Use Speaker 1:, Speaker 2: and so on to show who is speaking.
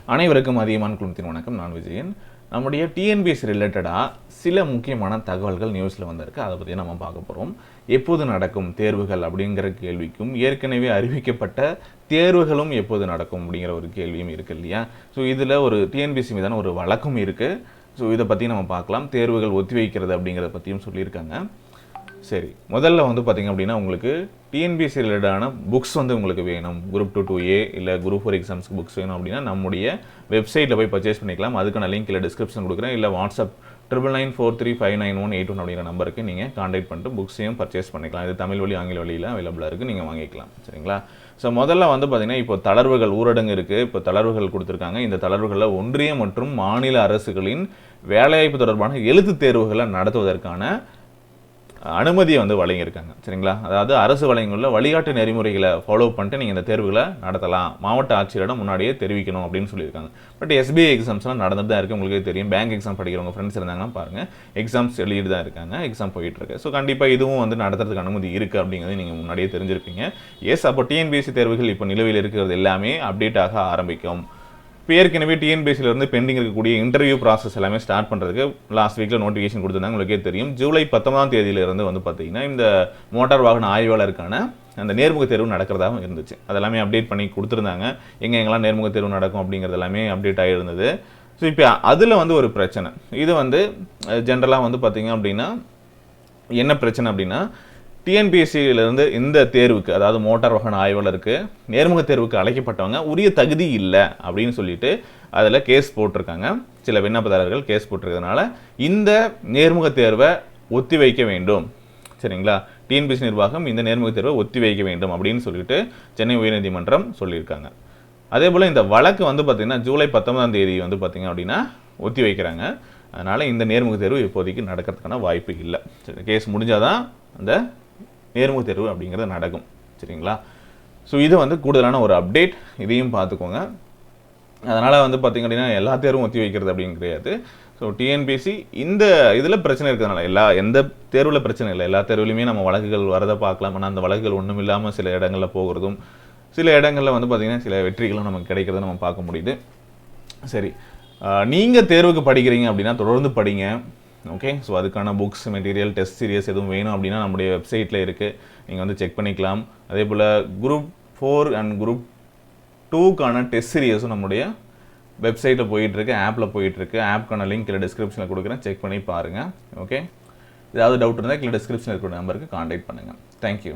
Speaker 1: அனைவருக்கும் அதிகமான குழுமத்தின் வணக்கம். நான் விஜயன். நம்முடைய டிஎன்பிஎஸ்சி ரிலேட்டடாக சில முக்கியமான தகவல்கள் நியூஸில் வந்திருக்கு. அதை பற்றி நம்ம பார்க்க போகிறோம். எப்போது நடக்கும் தேர்வுகள் அப்படிங்கிற கேள்விக்கும், ஏற்கனவே அறிவிக்கப்பட்ட தேர்வுகளும் எப்போது நடக்கும் அப்படிங்கிற ஒரு கேள்வியும் இருக்குது இல்லையா? ஸோ இதில் ஒரு டிஎன்பிஎஸ்சி மீதான ஒரு வழக்கும் இருக்குது. ஸோ இதை பற்றி நம்ம பார்க்கலாம். தேர்வுகள் ஒத்தி வைக்கிறது அப்படிங்கிறத பற்றியும் சொல்லியிருக்காங்க. சரி, முதல்ல வந்து பார்த்திங்க அப்படின்னா உங்களுக்கு டிஎன்பிஎஸ்சி ரிலேட்டடான புக்ஸ் வந்து உங்களுக்கு வேணும். குரூப் 2 2A இல்லை குரூப் 4 எக்ஸாம்ஸ்க்கு புக்ஸ் வேணும் அப்படின்னா நம்முடைய வெப்சைட்டில் போய் பர்ச்சேஸ் பண்ணிக்கலாம். அதுக்கான லிங்க் இல்லை டிஸ்கிரிப்ஷன் கொடுக்குறேன். இல்லை வாட்ஸ்அப் 9994359181 அப்படிங்கிற நம்பருக்கு நீங்கள் கான்டாக்ட் பண்ணிட்டு புக்ஸையும் பர்ச்சேஸ் பண்ணிக்கலாம். இது தமிழ் வழி ஆங்கில வழியில் அவைலபிளாக இருக்குது, நீங்கள் வாங்கிக்கலாம். சரிங்களா? ஸோ முதல்ல வந்து பார்த்திங்கன்னா இப்போ தளர்வுகள் ஊரடங்கு இருக்குது. இப்போ தளர்வுகள் கொடுத்துருக்காங்க. இந்த தளர்வுகளில் ஒன்றிய மற்றும் மாநில அரசுகளின் வேலைவாய்ப்பு தொடர்பான எழுத்து தேர்வுகளை நடத்துவதற்கான அனுமதியை வந்து வழங்கியிருக்காங்க. சரிங்களா? அதாவது அரசு வழங்கியுள்ள வழிகாட்டு நெறிமுறைகளை ஃபாலோ பண்ணிட்டு நீங்கள் இந்த தேர்வுகளை நடத்தலாம். மாவட்ட ஆட்சியரிடம் முன்னாடியே தெரிவிக்கணும் அப்படின்னு சொல்லியிருக்காங்க. பட் எஸ்பிஐ எக்ஸாம்ஸ்லாம் நடந்துட்டு தான் இருக்குது. உங்களுக்கு தெரியும். பேங்க் எக்ஸாம் படிக்கிறவங்க ஃப்ரெண்ட்ஸ் இருந்தாங்கன்னா பாருங்கள், எக்ஸாம்ஸ் எழுதிட்டு தான் இருக்காங்க. எக்ஸாம் போயிட்டுருக்கு. ஸோ கண்டிப்பாக இதுவும் வந்து நடத்துறதுக்கு அனுமதி இருக்குது அப்படிங்கிறது நீங்கள் முன்னாடியே தெரிஞ்சிருப்பீங்க. அப்போ டிஎன்பிஎஸ்சி தேர்வுகள் இப்போ நிலுவையில் இருக்கிறது எல்லாமே அப்டேட் ஆக ஆரம்பிக்கும். இப்போ ஏற்கனவே டிஎன்பிஎஸ்சியிலிருந்து பெண்டிங் இருக்கக்கூடிய இன்டர்வியூ ப்ராசஸ் எல்லாமே ஸ்டார்ட் பண்ணுறதுக்கு லாஸ்ட் வீக்கில் நோட்டிஃபிகேஷன் கொடுத்துருந்தாங்க. உங்களுக்கே தெரியும். ஜூலை 19ஆம் தேதியிலிருந்து வந்து பார்த்தீங்கன்னா இந்த மோட்டார் வாகன ஆய்வாளருக்கான அந்த நேர்முக தேர்வு நடக்கிறதாகவும் இருந்துச்சு. அதெல்லாமே அப்டேட் பண்ணி கொடுத்துருந்தாங்க. எங்கெங்கெல்லாம் நேர்முக தேர்வு நடக்கும் அப்படிங்கிறது எல்லாமே அப்டேட் ஆகிருந்தது. ஸோ இப்போ அதில் வந்து ஒரு பிரச்சனை. இது வந்து ஜென்ரலாக வந்து பார்த்திங்க அப்படின்னா என்ன பிரச்சனை அப்படின்னா, டிஎன்பிஎஸ்சியிலிருந்து இந்த தேர்வுக்கு, அதாவது மோட்டார் வாகன ஆய்வாளருக்கு நேர்முக தேர்வுக்கு அழைக்கப்பட்டவங்க உரிய தகுதி இல்லை அப்படின்னு சொல்லிட்டு அதில் கேஸ் போட்டிருக்காங்க. சில விண்ணப்பதாரர்கள் கேஸ் போட்டிருக்கிறதுனால இந்த நேர்முக தேர்வை ஒத்தி வைக்க வேண்டும். சரிங்களா? டிஎன்பிஎஸ்சி நிர்வாகம் இந்த நேர்முக தேர்வை ஒத்தி வைக்க வேண்டும் அப்படின்னு சொல்லிட்டு சென்னை உயர்நீதிமன்றம் சொல்லியிருக்காங்க. அதே போல் இந்த வழக்கு வந்து பார்த்திங்கன்னா ஜூலை 19ஆம் தேதி வந்து பார்த்திங்க அப்படின்னா ஒத்தி வைக்கிறாங்க. அதனால் இந்த நேர்முக தேர்வு இப்போதைக்கு நடக்கிறதுக்கான வாய்ப்பு இல்லை. சரி, கேஸ் முடிஞ்சாதான் அந்த நேர்முக தேர்வு அப்படிங்கிறது நடக்கும். சரிங்களா? ஸோ இது வந்து கூடுதலான ஒரு அப்டேட். இதையும் பார்த்துக்கோங்க. அதனால் வந்து பார்த்திங்க அப்படின்னா எல்லா தேர்வும் ஒத்தி வைக்கிறது அப்படின்னு கிடையாது. ஸோ டிஎன்பிஎஸ்சி இந்த இதில் பிரச்சனை இருக்கிறதுனால எந்த தேர்வில் பிரச்சனை இல்லை. எல்லா தேர்வுலையுமே நம்ம வழக்குகள் வரதை பார்க்கலாம். ஆனால் அந்த வழக்குகள் ஒன்றும் இல்லாமல் சில இடங்களில் போகிறதும், சில இடங்களில் வந்து பார்த்திங்கன்னா சில வெற்றிகளும் நமக்கு கிடைக்கிறத நம்ம பார்க்க முடியுது. சரி, நீங்கள் தேர்வுக்கு படிக்கிறீங்க அப்படின்னா தொடர்ந்து படிங்க. ஓகே. ஸோ அதுக்கான புக்ஸ், மெட்டீரியல், டெஸ்ட் சீரியஸ் எதுவும் வேணும் அப்படின்னா நம்முடைய வெப்சைட்டில் இருக்குது, நீங்கள் வந்து செக் பண்ணிக்கலாம். அதே போல் குரூப் 4 அண்ட் குரூப் 2க்கான டெஸ்ட் சீரியஸும் நம்முடைய வெப்சைட்டில் போயிட்டுருக்கு, ஆப்பில் போயிட்டுருக்கு. ஆப்க்கான லிங்க் இல்லை டிஸ்கிரிப்ஷனில் கொடுக்குறேன், செக் பண்ணி பாருங்கள். ஓகே. ஏதாவது டவுட் இருந்தால் கீழே டிஸ்கிரிப்ஷனில் இருக்கிற நம்பருக்கு கான்டாக்ட் பண்ணுங்கள். தேங்க்யூ.